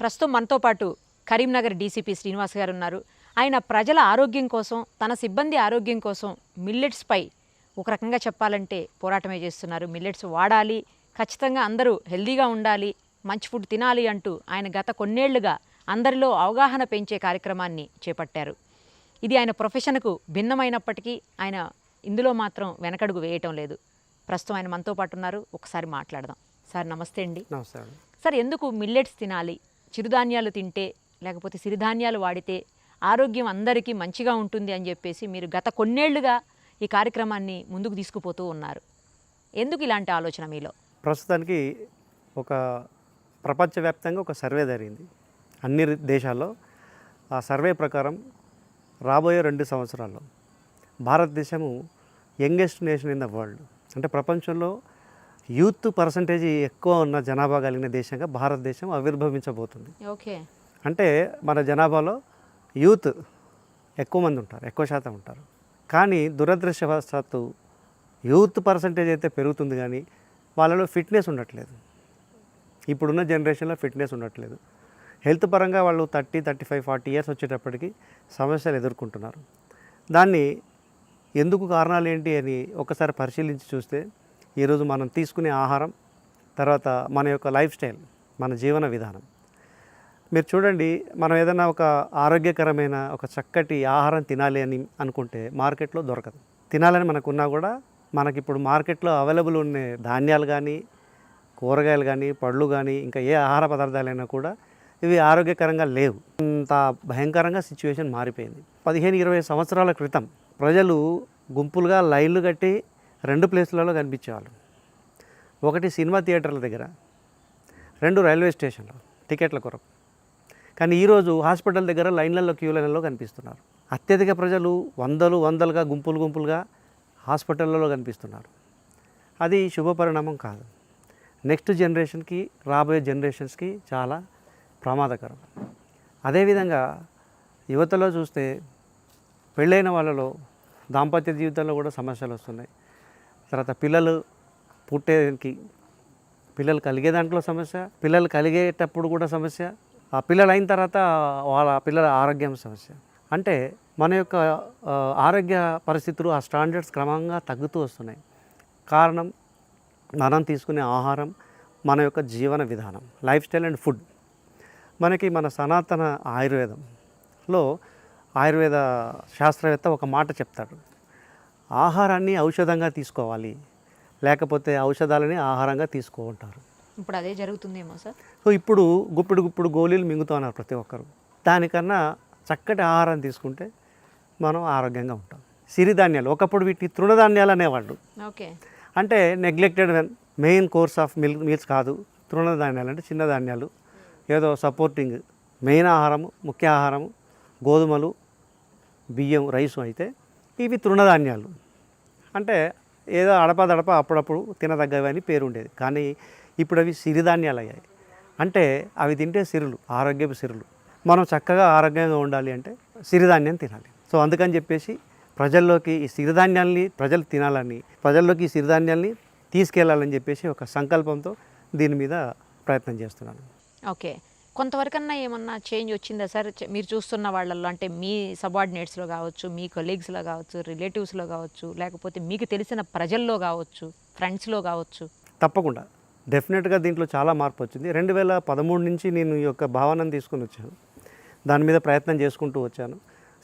ప్రస్తుతం మనతో పాటు కరీంనగర్ డీసీపీ శ్రీనివాస్ గారు ఉన్నారు. ఆయన ప్రజల ఆరోగ్యం కోసం, తన సిబ్బంది ఆరోగ్యం కోసం మిల్లెట్స్పై ఒక రకంగా చెప్పాలంటే పోరాటమే చేస్తున్నారు. మిల్లెట్స్ వాడాలి, ఖచ్చితంగా అందరూ హెల్దీగా ఉండాలి, మంచి ఫుడ్ తినాలి అంటూ ఆయన గత కొన్నేళ్లుగా అందరిలో అవగాహన పెంచే కార్యక్రమాన్ని చేపట్టారు. ఇది ఆయన ప్రొఫెషన్కు భిన్నమైనప్పటికీ ఆయన ఇందులో మాత్రం వెనకడుగు వేయటం లేదు. ప్రస్తుతం ఆయన మనతో పాటు ఉన్నారు. ఒకసారి మాట్లాడదాం. సార్ నమస్తే అండి. నమస్తే అండి. సార్, ఎందుకు మిల్లెట్స్ తినాలి? చిరుధాన్యాలు తింటే లేకపోతే సిరిధాన్యాలు వాడితే ఆరోగ్యం అందరికీ మంచిగా ఉంటుంది అని చెప్పేసి మీరు గత కొన్నేళ్లుగా ఈ కార్యక్రమాన్ని ముందుకు తీసుకుపోతూ ఉన్నారు. ఎందుకు ఇలాంటి ఆలోచన మీలో? ప్రస్తుతానికి ఒక ప్రపంచవ్యాప్తంగా ఒక సర్వే జరిగింది అన్ని దేశాల్లో. ఆ సర్వే ప్రకారం రాబోయే 2 సంవత్సరాల్లో భారతదేశము youngest nation in the world, అంటే ప్రపంచంలో యూత్ పర్సంటేజ్ ఎక్కువ ఉన్న జనాభా కలిగిన దేశంగా భారతదేశం ఆవిర్భవించబోతుంది. ఓకే. అంటే మన జనాభాలో యూత్ ఎక్కువ మంది ఉంటారు, ఎక్కువ శాతం ఉంటారు. కానీ దురదృష్టవశాత్తు యూత్ పర్సంటేజ్ అయితే పెరుగుతుంది, కానీ వాళ్ళలో ఫిట్నెస్ ఉండట్లేదు. ఇప్పుడున్న జనరేషన్లో ఫిట్నెస్ ఉండట్లేదు. హెల్త్ పరంగా వాళ్ళు 30, 35, 40 ఇయర్స్ వచ్చేటప్పటికి సమస్యలు ఎదుర్కొంటున్నారు. దాన్ని ఎందుకు కారణాలు ఏంటి అని ఒకసారి పరిశీలించి చూస్తే ఈరోజు మనం తీసుకునే ఆహారం, తర్వాత మన యొక్క లైఫ్ స్టైల్, మన జీవన విధానం. మీరు చూడండి, మనం ఏదైనా ఒక ఆరోగ్యకరమైన ఒక చక్కటి ఆహారం తినాలి అని అనుకుంటే మార్కెట్లో దొరకదు. తినాలని మనకున్నా కూడా మనకిప్పుడు మార్కెట్లో అవైలబుల్ ఉన్న ధాన్యాలు కానీ, కూరగాయలు కానీ, పళ్ళు కానీ, ఇంకా ఏ ఆహార పదార్థాలైనా కూడా ఇవి ఆరోగ్యకరంగా లేవు. అంత భయంకరంగా సిచ్యువేషన్ మారిపోయింది. 15-20 సంవత్సరాల క్రితం ప్రజలు గుంపులుగా లైన్లు కట్టి 2 ప్లేసులలో కనిపించేవాళ్ళు. ఒకటి సినిమా థియేటర్ల దగ్గర, 2 రైల్వే స్టేషన్లో టికెట్ల కొరకు. కానీ ఈరోజు హాస్పిటల్ దగ్గర లైన్లలో, క్యూ లైన్లలో కనిపిస్తున్నారు. అత్యధిక ప్రజలు వందలుగా గుంపులుగా హాస్పిటల్లో కనిపిస్తున్నారు. అది శుభపరిణామం కాదు. నెక్స్ట్ జనరేషన్కి, రాబోయే జనరేషన్స్కి చాలా ప్రమాదకరం. అదేవిధంగా యువతలో చూస్తే పెళ్ళైన వాళ్ళలో దాంపత్య జీవితంలో కూడా సమస్యలు వస్తున్నాయి. తర్వాత పిల్లలు పుట్టేకి, పిల్లలు కలిగే దాంట్లో సమస్య, పిల్లలు కలిగేటప్పుడు కూడా సమస్య, ఆ పిల్లలు అయిన తర్వాత వాళ్ళ పిల్లల ఆరోగ్యం సమస్య. అంటే మన యొక్క ఆరోగ్య పరిస్థితులు, ఆ స్టాండర్డ్స్ క్రమంగా తగ్గుతూ వస్తున్నాయి. కారణం మనం తీసుకునే ఆహారం, మన యొక్క జీవన విధానం, లైఫ్ స్టైల్ అండ్ ఫుడ్. మనకి మన సనాతన ఆయుర్వేదంలో ఆయుర్వేద శాస్త్రవేత్త ఒక మాట చెప్తాడు, ఆహారాన్ని ఔషధంగా తీసుకోవాలి, లేకపోతే ఔషధాలని ఆహారంగా తీసుకుంటారు. ఇప్పుడు అదే జరుగుతుందేమో సార్. సో ఇప్పుడు గుప్పుడు గోళీలు మింగుతున్నారు ప్రతి ఒక్కరు. దానికన్నా చక్కటి ఆహారం తీసుకుంటే మనం ఆరోగ్యంగా ఉంటాం. సిరిధాన్యాలు, ఒకప్పుడు వీటిని తృణధాన్యాలు అనేవాళ్ళు. ఓకే. అంటే neglected main course of meals కాదు. తృణధాన్యాలు అంటే చిన్న ధాన్యాలు, ఏదో సపోర్టింగ్. మెయిన్ ఆహారము, ముఖ్య ఆహారము గోధుమలు, బియ్యం, రైసు అయితే ఇవి తృణధాన్యాలు. అంటే ఏదో అడపదడప అప్పుడప్పుడు తినదగ్గవి అని పేరు ఉండేది. కానీ ఇప్పుడు అవి సిరిధాన్యాలు అయ్యాయి. అంటే అవి తింటే సిరులు, ఆరోగ్యపు సిరులు. మనం చక్కగా ఆరోగ్యంగా ఉండాలి అంటే సిరిధాన్యం తినాలి. సో అందుకని చెప్పేసి ప్రజల్లోకి ఈ సిరిధాన్యాల్ని ప్రజలు తినాలని, ప్రజల్లోకి ఈ సిరిధాన్యాల్ని తీసుకెళ్లాలని చెప్పేసి ఒక సంకల్పంతో దీని మీద ప్రయత్నం చేస్తున్నాను. ఓకే. కొంతవరకన్నా ఏమన్నా చేంజ్ వచ్చిందా సార్? మీరు చూస్తున్న వాళ్ళల్లో, అంటే మీ సబార్డినేట్స్లో కావచ్చు, మీ కొలీగ్స్లో కావచ్చు, రిలేటివ్స్లో కావచ్చు, లేకపోతే మీకు తెలిసిన ప్రజల్లో కావచ్చు, ఫ్రెండ్స్లో కావచ్చు? తప్పకుండా, డెఫినెట్గా దీంట్లో చాలా మార్పు వచ్చింది. 2013 నుంచి నేను ఈ యొక్క భావనను తీసుకుని వచ్చాను. దాని మీద ప్రయత్నం చేసుకుంటూ వచ్చాను.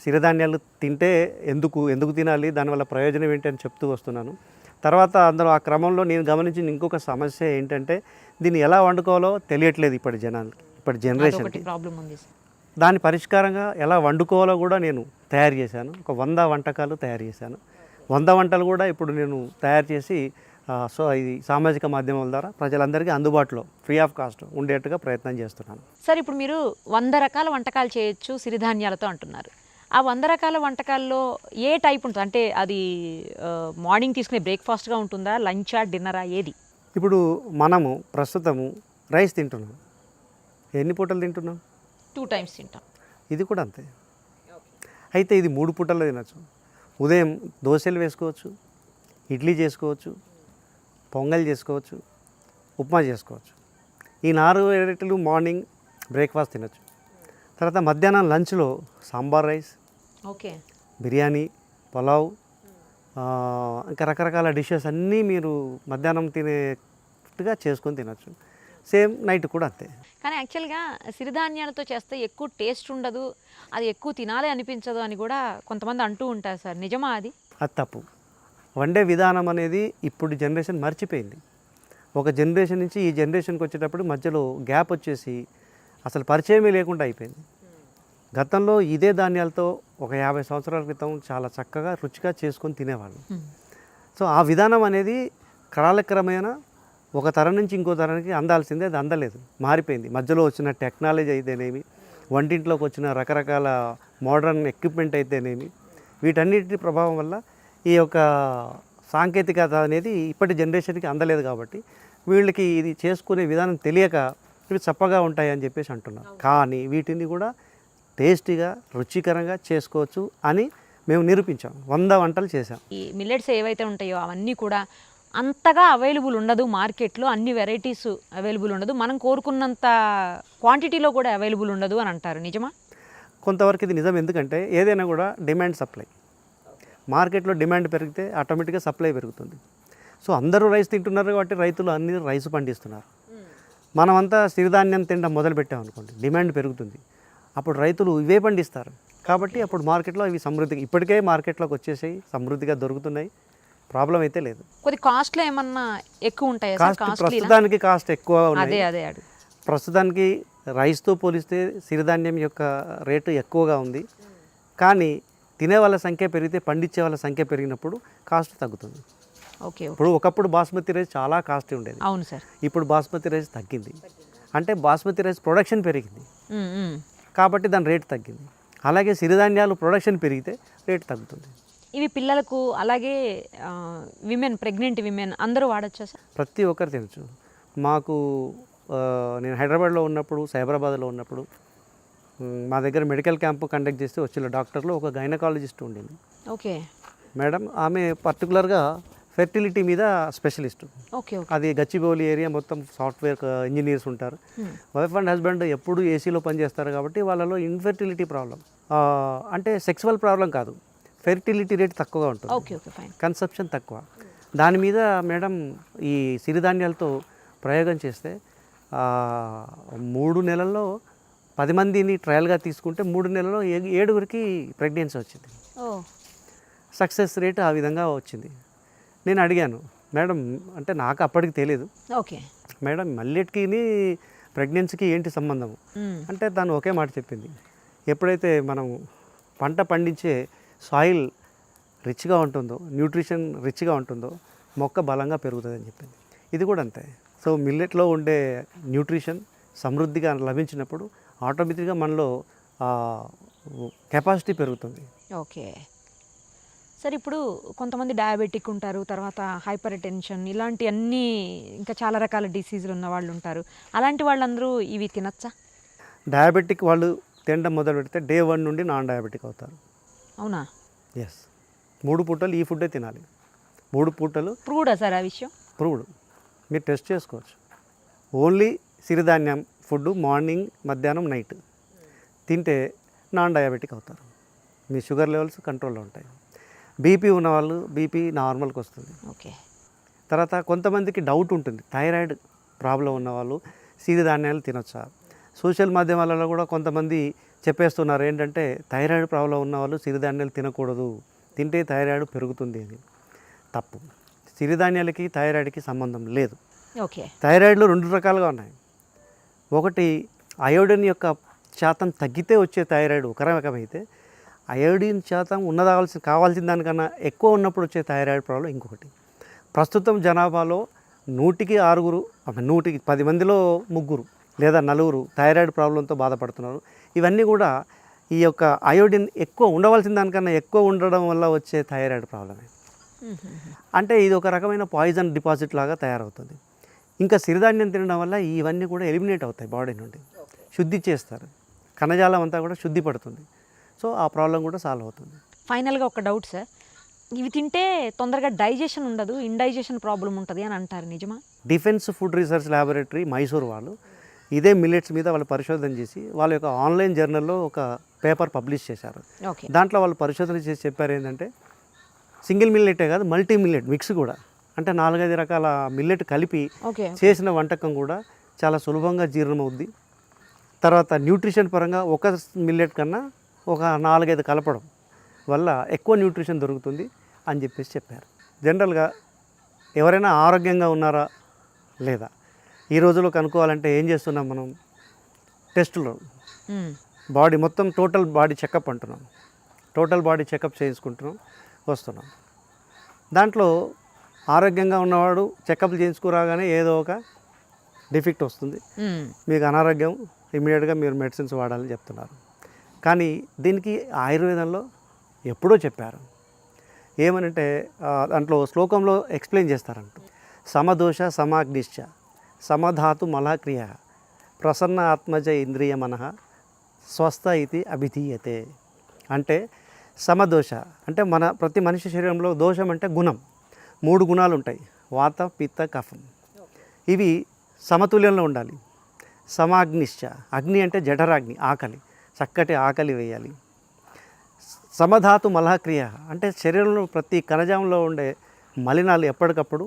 సిరిధాన్యాలు తింటే ఎందుకు తినాలి, దానివల్ల ప్రయోజనం ఏంటి అని చెప్తూ వస్తున్నాను. తర్వాత అందులో ఆ క్రమంలో నేను గమనించిన ఇంకొక సమస్య ఏంటంటే, దీన్ని ఎలా వండుకోవాలో తెలియట్లేదు ఇప్పటి జనాలకి, ఇప్పటి జనరేషన్కి. ప్రాబ్లం ఉంది. దాని పరిష్కారంగా ఎలా వండుకోవాలో కూడా నేను తయారు చేశాను. ఒక 100 వంటకాలు తయారు చేశాను. 100 వంటలు కూడా ఇప్పుడు నేను తయారు చేసి సో ఇది సామాజిక మాధ్యమాల ద్వారా ప్రజలందరికీ అందుబాటులో ఫ్రీ ఆఫ్ కాస్ట్ ఉండేట్టుగా ప్రయత్నం చేస్తున్నాను. సార్, ఇప్పుడు మీరు 100 రకాల వంటకాలు చేయొచ్చు సిరిధాన్యాలతో అంటున్నారు. ఆ 100 రకాల వంటకాల్లో ఏ టైప్ ఉంటుంది? అంటే అది మార్నింగ్ తీసుకునే బ్రేక్ఫాస్ట్గా ఉంటుందా, లంచా, డిన్నరా, ఏది? ఇప్పుడు మనము ప్రస్తుతము రైస్ తింటున్నాం. ఎన్ని పూటలు తింటున్నాం? 2 times తింటాం. ఇది కూడా అంతే. అయితే ఇది 3 పూటల్లో తినచ్చు. ఉదయం దోశలు వేసుకోవచ్చు, ఇడ్లీ చేసుకోవచ్చు, పొంగల్ చేసుకోవచ్చు, ఉప్మా చేసుకోవచ్చు. ఈ 4 వెరైటీలు మార్నింగ్ బ్రేక్ఫాస్ట్ తినొచ్చు. తర్వాత మధ్యాహ్నం లంచ్లో సాంబార్ రైస్, ఓకే. బిర్యానీ, పులావ్, ఇంకా రకరకాల డిషెస్ అన్నీ మీరు మధ్యాహ్నం తినేట్టుగా చేసుకొని తినొచ్చు. సేమ్ నైట్ కూడా అంతే. కానీ యాక్చువల్గా సిరిధాన్యాలతో చేస్తే ఎక్కువ టేస్ట్ ఉండదు, అది ఎక్కువ తినాలి అనిపించదు అని కూడా కొంతమంది అంటూ ఉంటారు సార్, నిజమా అది? అది తప్పు. వండే విధానం అనేది ఇప్పుడు జనరేషన్ మర్చిపోయింది. ఒక జనరేషన్ నుంచి ఈ జనరేషన్కి వచ్చేటప్పుడు మధ్యలో గ్యాప్ వచ్చేసి అసలు పరిచయమే లేకుండా అయిపోయింది. గతంలో ఇదే ధాన్యాలతో ఒక 50 సంవత్సరాల క్రితం చాలా చక్కగా రుచిగా చేసుకొని తినేవాళ్ళు. సో ఆ విధానం అనేది కాలక్రమేణా ఒక తరం నుంచి ఇంకో తరానికి అందాల్సిందే, అది అందలేదు, మారిపోయింది. మధ్యలో వచ్చిన టెక్నాలజీ అయితేనేమి, వంటింట్లోకి వచ్చిన రకరకాల మోడర్న్ ఎక్విప్మెంట్ అయితేనేమి, వీటన్నిటి ప్రభావం వల్ల ఈ యొక్క సాంకేతికత అనేది ఇప్పటి జనరేషన్కి అందలేదు. కాబట్టి వీళ్ళకి ఇది చేసుకునే విధానం తెలియక ఇవి చప్పగా ఉంటాయి అని చెప్పేసి అంటున్నారు. కానీ వీటిని కూడా టేస్టీగా రుచికరంగా చేసుకోవచ్చు అని మేము నిరూపించాం. 100 వంటలు చేసాం. ఈ మిల్లెట్స్ ఏవైతే ఉంటాయో అవన్నీ కూడా అంతగా అవైలబుల్ ఉండదు మార్కెట్లో, అన్ని వెరైటీస్ అవైలబుల్ ఉండదు, మనం కోరుకున్నంత క్వాంటిటీలో కూడా అవైలబుల్ ఉండదు అని అంటారు, నిజమా? కొంతవరకు ఇది నిజం. ఎందుకంటే ఏదైనా కూడా డిమాండ్ సప్లై, మార్కెట్లో డిమాండ్ పెరిగితే ఆటోమేటిక్గా సప్లై పెరుగుతుంది. సో అందరూ రైస్ తింటున్నారు కాబట్టి రైతులు అన్ని రైస్ పండిస్తున్నారు. మనమంతా సిరిధాన్యం తినడం మొదలుపెట్టామనుకోండి, డిమాండ్ పెరుగుతుంది, అప్పుడు రైతులు ఇవే పండిస్తారు. కాబట్టి అప్పుడు మార్కెట్లో ఇవి సమృద్ధిగా, ఇప్పటికే మార్కెట్లోకి వచ్చేసాయి, సమృద్ధిగా దొరుకుతున్నాయి, ప్రాబ్లం అయితే లేదు. కొద్ది కాస్ట్లో ఏమన్నా ఎక్కువ ఉంటాయా సార్? కాస్ట్ ప్రస్తుతానికి కాస్ట్ ఎక్కువ ఉన్నాయి. అదే ప్రస్తుతానికి రైస్తో పోలిస్తే సిరిధాన్యం యొక్క రేటు ఎక్కువగా ఉంది. కానీ తినే వాళ్ళ సంఖ్య పెరిగితే, పండించే వాళ్ళ సంఖ్య పెరిగినప్పుడు కాస్ట్ తగ్గుతుంది. ఓకే. ఇప్పుడు ఒకప్పుడు బాస్మతి రైస్ చాలా కాస్ట్ ఉండేది. అవును సార్. ఇప్పుడు బాస్మతి రైస్ తగ్గింది. అంటే బాస్మతి రైస్ ప్రొడక్షన్ పెరిగింది కాబట్టి దాని రేటు తగ్గింది. అలాగే సిరిధాన్యాలు ప్రొడక్షన్ పెరిగితే రేటు తగ్గుతుంది. ఇవి పిల్లలకు అలాగే విమెన్, ప్రెగ్నెంట్ విమెన్ అందరూ వాడచ్చా సార్? ప్రతి ఒక్కరు తినచ్చు. మాకు నేను హైదరాబాద్లో ఉన్నప్పుడు, సైబరాబాద్లో ఉన్నప్పుడు మా దగ్గర మెడికల్ క్యాంపు కండక్ట్ చేస్తే వచ్చిన డాక్టర్లో ఒక గైనకాలజిస్ట్ ఉండింది. ఓకే మేడం, ఆమె పర్టికులర్గా ఫెర్టిలిటీ మీద స్పెషలిస్ట్. ఓకే. అది గచ్చిబౌలి ఏరియా మొత్తం సాఫ్ట్వేర్ ఇంజనీర్స్ ఉంటారు. వైఫ్ అండ్ హస్బెండ్ ఎప్పుడు ఏసీలో పనిచేస్తారు కాబట్టి వాళ్ళలో ఇన్ఫెర్టిలిటీ ప్రాబ్లం, అంటే సెక్సువల్ ప్రాబ్లం కాదు, ఫెర్టిలిటీ రేట్ తక్కువగా ఉంటుంది. Okay okay fine. కన్సెప్షన్ తక్కువ. దాని మీద మేడం ఈ సిరిధాన్యాలతో ప్రయోగం చేస్తే 3 నెలల్లో 10 మందిని ట్రయల్గా తీసుకుంటే 3 నెలల్లో 7గురికి ప్రెగ్నెన్సీ వచ్చింది. సక్సెస్ రేట్ ఆ విధంగా వచ్చింది. నేను అడిగాను, మేడం, అంటే నాకు అప్పటికి తెలియదు, ఓకే మేడం మల్లెట్కి ప్రెగ్నెన్సీకి ఏంటి సంబంధం అంటే తను ఒకే మాట చెప్పింది, ఎప్పుడైతే మనం పంట పండించే సాయిల్ రిచ్గా ఉంటుందో, న్యూట్రిషన్ రిచ్గా ఉంటుందో మొక్క బలంగా పెరుగుతుందని చెప్పింది. ఇది కూడా అంతే. సో మిల్లెట్లో ఉండే న్యూట్రిషన్ సమృద్ధిగా లభించినప్పుడు ఆటోమేటిక్గా మనలో కెపాసిటీ పెరుగుతుంది. ఓకే సార్, ఇప్పుడు కొంతమంది డయాబెటిక్ ఉంటారు, తర్వాత హైపర్ టెన్షన్, ఇలాంటి అన్నీ ఇంకా చాలా రకాల డిసీజులు ఉన్న వాళ్ళు ఉంటారు. అలాంటి వాళ్ళందరూ ఇవి తినచ్చా? డయాబెటిక్ వాళ్ళు తినడం మొదలు పెడితే డే 1 నుండి నాన్ డయాబెటిక్ అవుతారు. అవునా? ఎస్. 3 పూటలు ఈ ఫుడ్డే తినాలి. 3 పూటలు. ప్రూవ్డా సార్ ఆ విషయం? ప్రూవ్డ్. మీరు టెస్ట్ చేసుకోవచ్చు. ఓన్లీ సిరిధాన్యం ఫుడ్ మార్నింగ్, మధ్యాహ్నం, నైట్ తింటే నాన్ డయాబెటిక్ అవుతారు. మీ షుగర్ లెవెల్స్ కంట్రోల్లో ఉంటాయి. బీపీ ఉన్నవాళ్ళు బీపీ నార్మల్కి వస్తుంది. ఓకే. తర్వాత కొంతమందికి డౌట్ ఉంటుంది, థైరాయిడ్ ప్రాబ్లం ఉన్నవాళ్ళు సిరిధాన్యాలు తినొచ్చా? సోషల్ మాధ్యమాలలో కూడా కొంతమంది చెప్పేస్తున్నారు ఏంటంటే థైరాయిడ్ ప్రాబ్లం ఉన్నవాళ్ళు సిరిధాన్యాలు తినకూడదు, తింటే థైరాయిడ్ పెరుగుతుంది అని. తప్పు. సిరిధాన్యాలకి థైరాయిడ్కి సంబంధం లేదు. ఓకే. థైరాయిడ్లో 2 రకాలుగా ఉన్నాయి. ఒకటి అయోడిన్ యొక్క శాతం తగ్గితే వచ్చే థైరాయిడ్ ఒక రకమైతే, అయోడిన్ శాతం కావాల్సిన దానికన్నా ఎక్కువ ఉన్నప్పుడు వచ్చే థైరాయిడ్ ప్రాబ్లం ఇంకొకటి. ప్రస్తుతం జనాభాలో 100కి 6, 100కి 10 మందిలో 3 లేదా 4 థైరాయిడ్ ప్రాబ్లంతో బాధపడుతున్నారు. ఇవన్నీ కూడా ఈ యొక్క అయోడిన్ ఎక్కువ ఉండవలసిన దానికన్నా ఎక్కువ ఉండడం వల్ల వచ్చే థైరాయిడ్ ప్రాబ్లమే. అంటే ఇది ఒక రకమైన పాయిజన్ డిపాజిట్ లాగా తయారవుతుంది. ఇంకా సిరిధాన్యం తినడం వల్ల ఇవన్నీ కూడా ఎలిమినేట్ అవుతాయి బాడీ నుండి, శుద్ధి చేస్తారు, కణజాలం అంతా కూడా శుద్ధి పడుతుంది. సో ఆ ప్రాబ్లం కూడా సాల్వ్ అవుతుంది. ఫైనల్గా ఒక డౌట్ సార్, ఇవి తింటే తొందరగా డైజెషన్ ఉండదు, ఇండైజెషన్ ప్రాబ్లం ఉంటుంది అని అంటారు, నిజమా? Defence food research laboratory Mysore వాళ్ళు ఇదే మిల్లెట్స్ మీద వాళ్ళు పరిశోధన చేసి వాళ్ళ యొక్క ఆన్లైన్ జర్నల్లో ఒక పేపర్ పబ్లిష్ చేశారు. ఓకే. దాంట్లో వాళ్ళు పరిశోధన చేసి చెప్పారు ఏంటంటే సింగిల్ మిల్లెటే కాదు, మల్టీ మిల్లెట్ మిక్స్ కూడా, అంటే 4-5 రకాల మిల్లెట్ కలిపి ఓకే. చేసిన వంటకం కూడా చాలా సులభంగా జీర్ణమవుద్ది. తర్వాత న్యూట్రిషన్ పరంగా ఒక మిల్లెట్ కన్నా ఒక 4-5 కలపడం వల్ల ఎక్కువ న్యూట్రిషన్ దొరుకుతుంది అని చెప్పేసి చెప్పారు. జనరల్గా ఎవరైనా ఆరోగ్యంగా ఉన్నారా లేదా ఈ రోజుల్లో కనుక్కోవాలంటే ఏం చేస్తున్నాం మనం? టెస్టులు, బాడీ మొత్తం టోటల్ బాడీ చెకప్ అంటున్నాం. టోటల్ బాడీ చెకప్ చేయించుకుంటున్నాం, వస్తున్నాం. దాంట్లో ఆరోగ్యంగా ఉన్నవాడు చెకప్లు చేయించుకురాగానే ఏదో ఒక డిఫెక్ట్ వస్తుంది, మీకు అనారోగ్యం, ఇమీడియట్గా మీరు మెడిసిన్స్ వాడాలని చెప్తున్నారు. కానీ దీనికి ఆయుర్వేదంలో ఎప్పుడో చెప్పారు. ఏమనంటే దాంట్లో శ్లోకంలో ఎక్స్ప్లెయిన్ చేస్తారంట. సమదోష సమాగ్నిశ్చ సమధాతు మలక్రియ ప్రసన్న ఆత్మజ ఇంద్రియ మనః స్వస్థ ఇది అభిధీయతే. అంటే సమదోష అంటే ప్రతి మనిషి శరీరంలో దోషం అంటే గుణం, 3 గుణాలు ఉంటాయి: వాత, పిత్త, కఫం. ఇవి సమతుల్యంలో ఉండాలి. సమాగ్నిశ్చ అగ్ని అంటే జఠరాగ్ని, ఆకలి, చక్కటి ఆకలి వేయాలి. సమధాతు మలక్రియ అంటే శరీరంలో ప్రతి కణజాలంలో ఉండే మలినాలు ఎప్పటికప్పుడు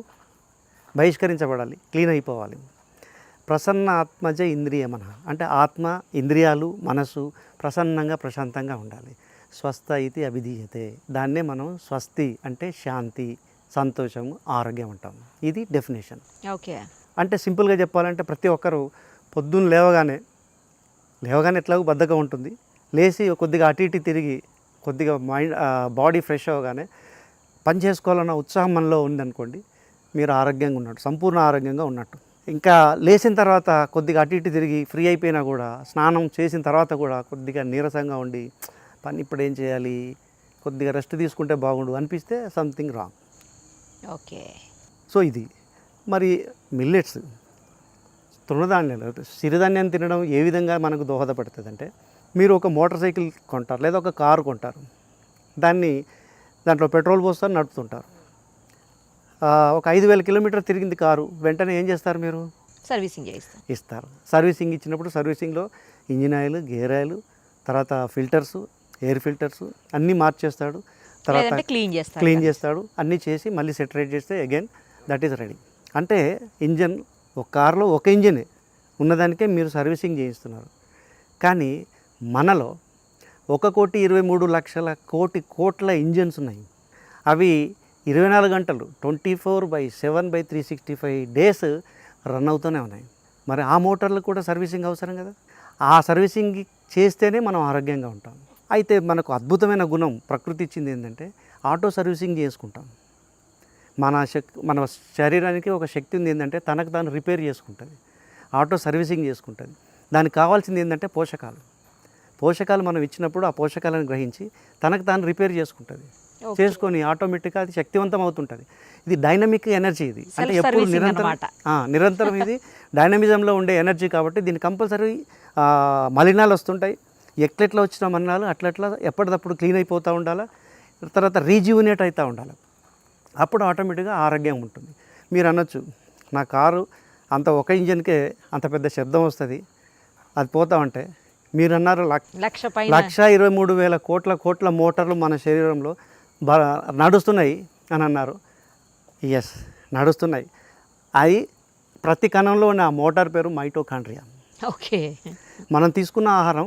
బహిష్కరించబడాలి, క్లీన్ అయిపోవాలి. ప్రసన్న ఆత్మజ ఇంద్రియ మనః అంటే ఆత్మ, ఇంద్రియాలు, మనసు ప్రసన్నంగా ప్రశాంతంగా ఉండాలి. స్వస్థ ఇది అభిధీయతే. దాన్నే మనం స్వస్తి అంటే శాంతి, సంతోషం, ఆరోగ్యం అంటాం. ఇది డెఫినేషన్. ఓకే. అంటే సింపుల్గా చెప్పాలంటే ప్రతి ఒక్కరు పొద్దున్న లేవగానే ఎట్లాగో బద్ధకం ఉంటుంది, లేచి కొద్దిగా అటు ఇటు తిరిగి కొద్దిగా మైండ్ బాడీ ఫ్రెష్ అవ్వగానే పని చేసుకోవాలన్న ఉత్సాహం మనలో ఉందనుకోండి, మీరు ఆరోగ్యంగా ఉన్నట్టు, సంపూర్ణ ఆరోగ్యంగా ఉన్నట్టు. ఇంకా లేచిన తర్వాత కొద్దిగా అటు ఇటు తిరిగి ఫ్రీ అయిపోయినా కూడా, స్నానం చేసిన తర్వాత కూడా కొద్దిగా నీరసంగా ఉండి పని ఇప్పుడు ఏం చేయాలి, కొద్దిగా రెస్ట్ తీసుకుంటే బాగుండు అనిపిస్తే సంథింగ్ రాంగ్. ఓకే. సో ఇది మరి మిల్లెట్స్, తృణధాన్యాలు, సిరిధాన్యాన్ని తినడం ఏ విధంగా మనకు దోహదపడుతుంది అంటే, మీరు ఒక మోటార్ సైకిల్ కొంటారు లేదా ఒక కారు కొంటారు, దాంట్లో పెట్రోల్ పోస్తారు, నడుపుతుంటారు. ఒక 5,000 కిలోమీటర్ తిరిగింది కారు, వెంటనే ఏం చేస్తారు మీరు? సర్వీసింగ్ ఇస్తారు. సర్వీసింగ్ ఇచ్చినప్పుడు సర్వీసింగ్లో ఇంజిన్ ఆయిల్, గేర్ ఆయిల్, తర్వాత ఫిల్టర్స్, ఎయిర్ ఫిల్టర్స్ అన్నీ మార్చేస్తాడు. తర్వాత క్లీన్ చేస్తాడు. అన్నీ చేసి మళ్ళీ సెటరేట్ చేస్తే అగైన్ దట్ ఈస్ రెడీ. అంటే ఇంజన్, ఒక కారులో ఒక ఇంజనే ఉన్నదానికే మీరు సర్వీసింగ్ చేయిస్తున్నారు. కానీ మనలో 1,23,00,00,000 కోట్ల ఇంజన్స్ ఉన్నాయి. అవి 24 గంటలు 24/7/365 డేస్ రన్ అవుతూనే ఉన్నాయి. మరి ఆ మోటార్లు కూడా సర్వీసింగ్ అవసరం కదా. ఆ సర్వీసింగ్ చేస్తేనే మనం ఆరోగ్యంగా ఉంటాం. అయితే మనకు అద్భుతమైన గుణం ప్రకృతి ఇచ్చింది ఏంటంటే ఆటో సర్వీసింగ్ చేసుకుంటాం. మన శరీరానికి ఒక శక్తి ఉంది ఏంటంటే తనకు తాను రిపేర్ చేసుకుంటుంది, ఆటో సర్వీసింగ్ చేసుకుంటుంది. దానికి కావాల్సింది ఏంటంటే పోషకాలు మనం ఇచ్చినప్పుడు ఆ పోషకాలను గ్రహించి తనకు తాను రిపేర్ చేసుకుంటుంది. చేసుకొని ఆటోమేటిక్గా అది శక్తివంతం అవుతుంటుంది. ఇది డైనమిక్ ఎనర్జీ. ఇది అంటే ఎప్పుడు నిరంతరం ఇది డైనమిజంలో ఉండే ఎనర్జీ. కాబట్టి దీన్ని కంపల్సరీ మలినాలు వస్తుంటాయి. ఎట్లెట్లా వచ్చిన మలినాలు అట్లట్లా ఎప్పటికప్పుడు క్లీన్ అయిపోతూ ఉండాలి. తర్వాత రీజ్యూనేట్ అవుతూ ఉండాలి. అప్పుడు ఆటోమేటిక్గా ఆరోగ్యం ఉంటుంది. మీరు అనొచ్చు, నా కారు అంత ఒక ఇంజన్కే అంత పెద్ద శబ్దం వస్తుంది, అది పోతా ఉంటే. మీరు అన్నారు 1,23,000 కోట్ల మోటార్లు మన శరీరంలో నడుస్తున్నాయి అని అన్నారు. ఎస్, నడుస్తున్నాయి. అవి ప్రతి కణంలో ఉన్న మోటార్ పేరు మైటోకాండ్రియా. ఓకే. మనం తీసుకున్న ఆహారం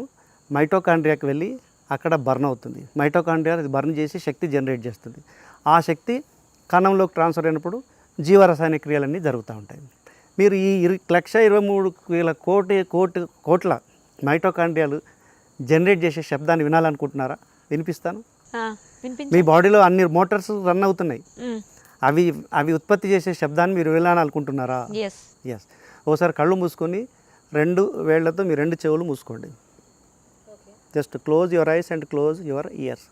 మైటోకాండ్రియాకి వెళ్ళి అక్కడ బర్న్ అవుతుంది. మైటోకాండ్రియా అది బర్న్ చేసి శక్తి జనరేట్ చేస్తుంది. ఆ శక్తి కణంలోకి ట్రాన్స్ఫర్ అయినప్పుడు జీవరసాయన క్రియలన్నీ జరుగుతూ ఉంటాయి. మీరు ఈ 1,23,000 కోట్ల మైటోకాండ్రియాలు జనరేట్ చేసే శబ్దాన్ని వినాలనుకుంటున్నారా? వినిపిస్తాను. మీ బాడీలో అన్ని మోటార్స్ రన్ అవుతున్నాయి. అవి ఉత్పత్తి చేసే శబ్దాన్ని మీరు వినాలనుకుంటున్నారా? ఎస్. ఓసారి కళ్ళు మూసుకొని 2 వేళ్లతో మీ 2 చెవులు మూసుకోండి. Just close your eyes and close your years.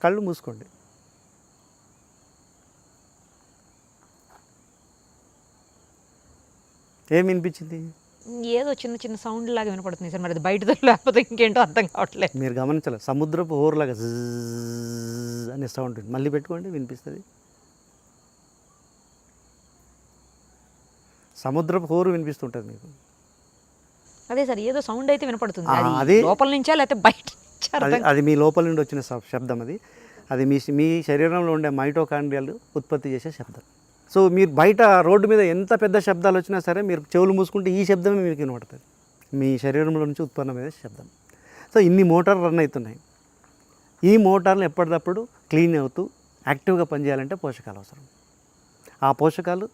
కళ్ళు మూసుకోండి. ఏం వినిపించింది? ఏదో చిన్న సౌండ్ లాగా వినపడుతుంది సార్. మరి అది బయటతో లేకపోతే ఇంకేంటో అర్థం కావట్లేదు. మీరు గమనించాలి, సముద్రపు హోరులాగా అనే సౌండ్. మళ్ళీ పెట్టుకోండి, వినిపిస్తుంది. సముద్రపు హోరు వినిపిస్తుంటుంది మీకు. అదే సార్, ఏదో సౌండ్ అయితే వినపడుతుంది. ఆ, అది అది- లోపల నుంచా లేకపోతే బయట నుంచా అది అర్థం అది మీ లోపల నుండి వచ్చిన శబ్దం. అది మీ శరీరంలో ఉండే మైటోకాండ్రియాలు ఉత్పత్తి చేసే శబ్దం. సో మీరు బయట రోడ్డు మీద ఎంత పెద్ద శబ్దాలు వచ్చినా సరే మీరు చెవులు మూసుకుంటే ఈ శబ్దమే మీకు వినపడుతుంది, మీ శరీరంలో నుంచి ఉత్పన్నమయ్యే శబ్దం. సో ఇన్ని మోటార్లు రన్ అవుతున్నాయి. ఈ మోటార్లు ఎప్పటికప్పుడు క్లీన్ అవుతూ యాక్టివ్గా పనిచేయాలంటే పోషకాలు అవసరం. ఆ పోషకాలు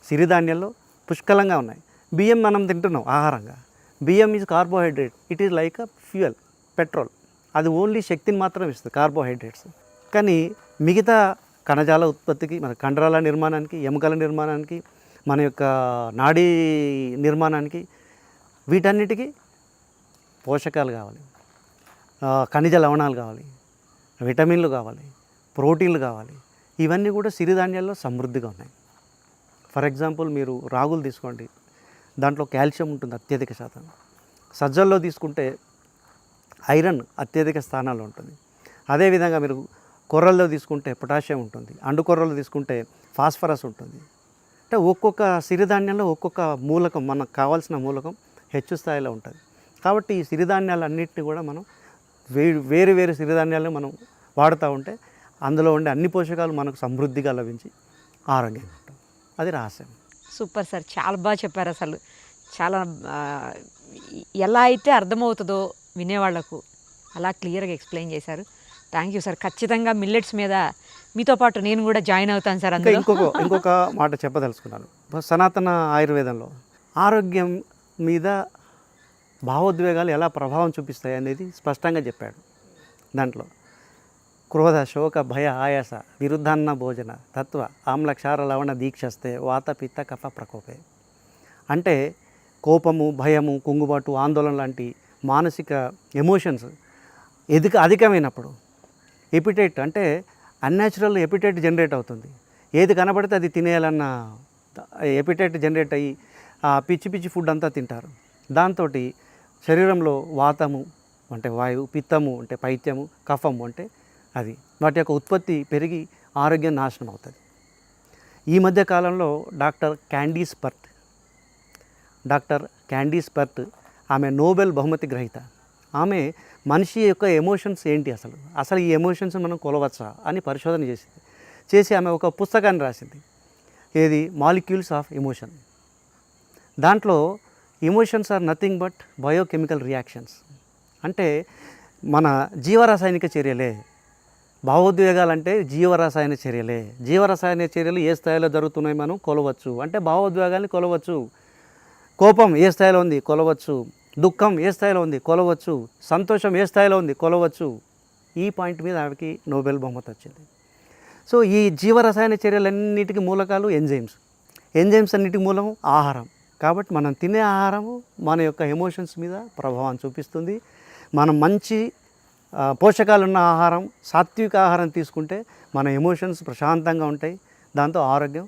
సిరిధాన్యాల్లో పుష్కలంగా ఉన్నాయి. బియ్యం మనం తింటున్నాం ఆహారంగా. బియ్యం is carbohydrate, it is like a fuel, petrol. అది ఓన్లీ శక్తిని మాత్రం ఇస్తుంది, కార్బోహైడ్రేట్స్. కానీ మిగతా కణజాల ఉత్పత్తికి, మన కండరాల నిర్మాణానికి, ఎముకల నిర్మాణానికి, మన యొక్క నాడీ నిర్మాణానికి, వీటన్నిటికీ పోషకాలు కావాలి, ఖనిజ లవణాలు కావాలి, విటమిన్లు కావాలి, ప్రోటీన్లు కావాలి. ఇవన్నీ కూడా సిరిధాన్యాల్లో సమృద్ధిగా ఉన్నాయి. ఫర్ ఎగ్జాంపుల్ మీరు రాగులు తీసుకోండి, దాంట్లో కాల్షియం ఉంటుంది అత్యధిక శాతం. సజ్జల్లో తీసుకుంటే ఐరన్ అత్యధిక స్థానాల్లో ఉంటుంది. అదేవిధంగా మీరు కొర్రల్లో తీసుకుంటే పొటాషియం ఉంటుంది, అండు కొర్రల్లో తీసుకుంటే ఫాస్ఫరస్ ఉంటుంది. అంటే ఒక్కొక్క సిరిధాన్యంలో ఒక్కొక్క మూలకం, మనకు కావాల్సిన మూలకం హెచ్చు స్థాయిలో ఉంటుంది. కాబట్టి ఈ సిరిధాన్యాలన్నింటినీ కూడా మనం వేరు వేరు సిరిధాన్యాలను మనం వాడుతూ ఉంటే అందులో ఉండే అన్ని పోషకాలు మనకు సమృద్ధిగా లభించి ఆరోగ్యంగా ఉంటాం. అది రహస్యం. సూపర్ సార్, చాలా బాగా చెప్పారు. అసలు చాలా ఎలా అయితే అర్థమవుతుందో వినేవాళ్లకు అలా క్లియర్గా ఎక్స్ప్లెయిన్ చేశారు. Thank you sir. ఖచ్చితంగా మిల్లెట్స్ మీద మీతో పాటు నేను కూడా జాయిన్ అవుతాను సార్. ఇంకా అందులో ఇంకొక మాట చెప్పదలుచుకున్నాను. సనాతన ఆయుర్వేదంలో ఆరోగ్యం మీద భావోద్వేగాలు ఎలా ప్రభావం చూపిస్తాయి అనేది స్పష్టంగా చెప్పాడు. దాంట్లో క్రోధ, శోక, భయ, ఆయాస, విరుద్ధాన్న భోజన, తత్వ, ఆమ్ల, క్షార, లవణ, దీక్షస్తే, వాత, పిత్త, కఫ ప్రకోపే. అంటే కోపము, భయము, కుంగుబాటు, ఆందోళన లాంటి మానసిక ఎమోషన్స్ అధికమైనప్పుడు ఎపిటైట్, అంటే అన్యాచురల్ ఎపిటైట్ జనరేట్ అవుతుంది. ఏది కనబడితే అది తినేయాలన్న ఎపిటైట్ జనరేట్ అయ్యి ఆ పిచ్చి పిచ్చి ఫుడ్ అంతా తింటారు. దాంతో శరీరంలో వాతము అంటే వాయువు, పిత్తము అంటే పైత్యము, కఫము అంటే అది, వాటి యొక్క ఉత్పత్తి పెరిగి ఆరోగ్యం నాశనం అవుతుంది. ఈ మధ్య కాలంలో డాక్టర్ క్యాండీస్ పర్ట్ ఆమె నోబెల్ బహుమతి గ్రహీత. ఆమె మనిషి యొక్క ఎమోషన్స్ ఏంటి, అసలు ఈ ఎమోషన్స్ మనం కొలవచ్చా అని పరిశోధన చేసి ఆమె ఒక పుస్తకాన్ని రాసింది. ఏది, మాలిక్యూల్స్ ఆఫ్ ఎమోషన్. దాంట్లో emotions are nothing but biochemical reactions. అంటే మన జీవరసాయనిక చర్యలే. భావోద్వేగాలంటే జీవరసాయన చర్యలే. జీవరసాయన చర్యలు ఏ స్థాయిలో జరుగుతున్నాయి మనం కొలవచ్చు. అంటే భావోద్వేగాల్ని కొలవచ్చు. కోపం ఏ స్థాయిలో ఉంది కొలవచ్చు, దుఃఖం ఏ స్థాయిలో ఉంది కొలవచ్చు, సంతోషం ఏ స్థాయిలో ఉంది కొలవచ్చు. ఈ పాయింట్ మీద ఆమెకి నోబెల్ బహుమతి వచ్చింది. సో ఈ జీవరసాయన చర్యలన్నిటికీ మూలకాలు ఎంజైమ్స్ అన్నిటికీ మూలం ఆహారం. కాబట్టి మనం తినే ఆహారము మన యొక్క ఎమోషన్స్ మీద ప్రభావం చూపిస్తుంది. మనం మంచి పోషకాలున్న ఆహారం, సాత్విక ఆహారం తీసుకుంటే మన ఎమోషన్స్ ప్రశాంతంగా ఉంటాయి, దాంతో ఆరోగ్యం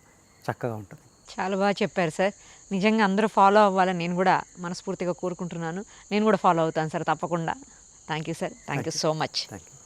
చక్కగా ఉంటుంది. చాలా బాగా చెప్పారు సార్. నిజంగా అందరూ ఫాలో అవ్వాలని నేను కూడా మనస్ఫూర్తిగా కోరుకుంటున్నాను. నేను కూడా ఫాలో అవుతాను సార్ తప్పకుండా. Thank you sir. Thank you so much. Thank you.